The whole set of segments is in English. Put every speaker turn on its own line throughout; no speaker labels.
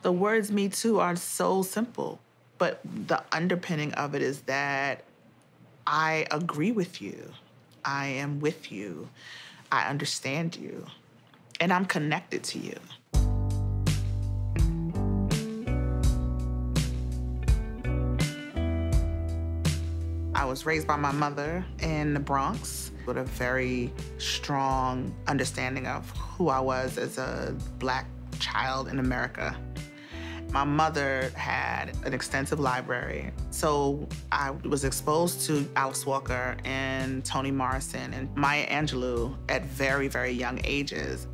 The words "me too" are so simple, but the underpinning of it is that I agree with you. I am with you. I understand you. And I'm connected to you. I was raised by my mother in the Bronx with a very strong understanding of who I was as a Black child in America. My mother had an extensive library, so I was exposed to Alice Walker and Toni Morrison and Maya Angelou at very, very young ages.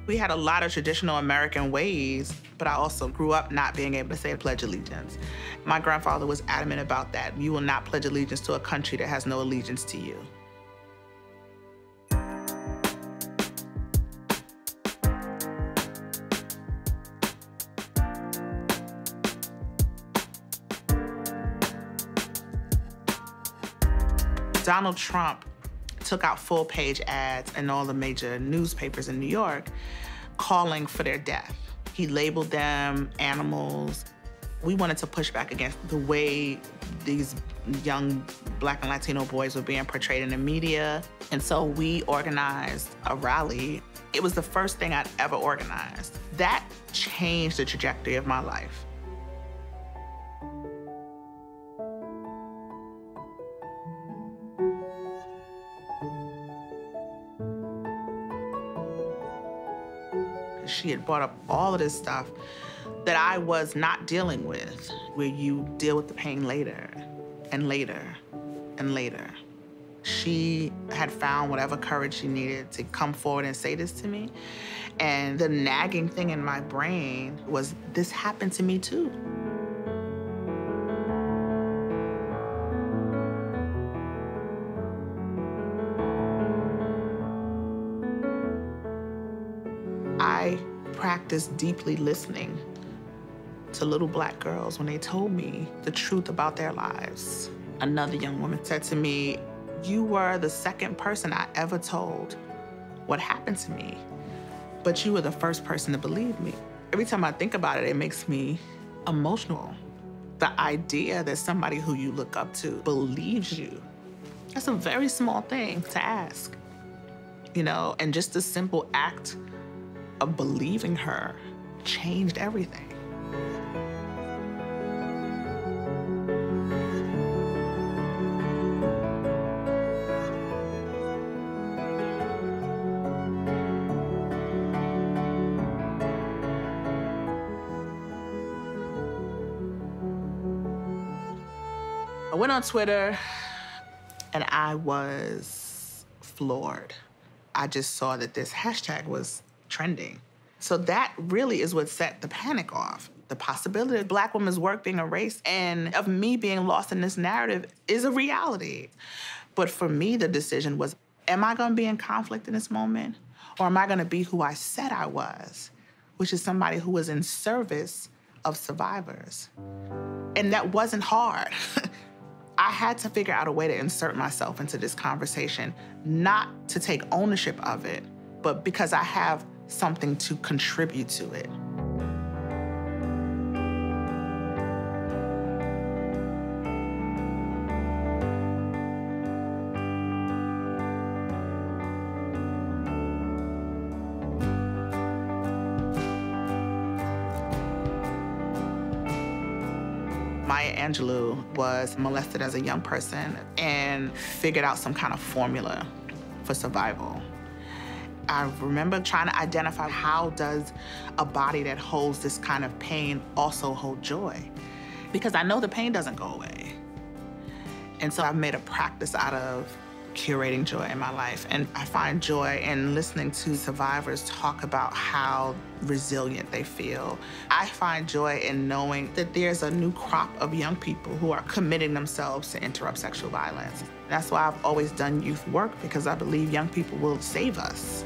We had a lot of traditional American ways, but I also grew up not being able to say Pledge Allegiance. My grandfather was adamant about that. You will not pledge allegiance to a country that has no allegiance to you. Donald Trump took out full-page ads in all the major newspapers in New York calling for their death. He labeled them animals. We wanted to push back against the way these young Black and Latino boys were being portrayed in the media. And so we organized a rally. It was the first thing I'd ever organized. That changed the trajectory of my life. She had brought up all of this stuff that I was not dealing with, where you deal with the pain later and later and later. She had found whatever courage she needed to come forward and say this to me. And the nagging thing in my brain was, this happened to me too. I practiced deeply listening to little Black girls when they told me the truth about their lives. Another young woman said to me, "You were the second person I ever told what happened to me, but you were the first person to believe me." Every time I think about it, it makes me emotional. The idea that somebody who you look up to believes you, that's a very small thing to ask, you know? And just the simple act of believing her changed everything. I went on Twitter and I was floored. I just saw that this hashtag was trending. So that really is what set the panic off. The possibility of Black women's work being erased and of me being lost in this narrative is a reality. But for me, the decision was, am I gonna be in conflict in this moment? Or am I gonna be who I said I was, which is somebody who was in service of survivors? And that wasn't hard. I had to figure out a way to insert myself into this conversation, not to take ownership of it, but because I have something to contribute to it. Maya Angelou was molested as a young person and figured out some kind of formula for survival. I remember trying to identify, how does a body that holds this kind of pain also hold joy? Because I know the pain doesn't go away. And so I've made a practice out of curating joy in my life. And I find joy in listening to survivors talk about how resilient they feel. I find joy in knowing that there's a new crop of young people who are committing themselves to interrupt sexual violence. That's why I've always done youth work, because I believe young people will save us.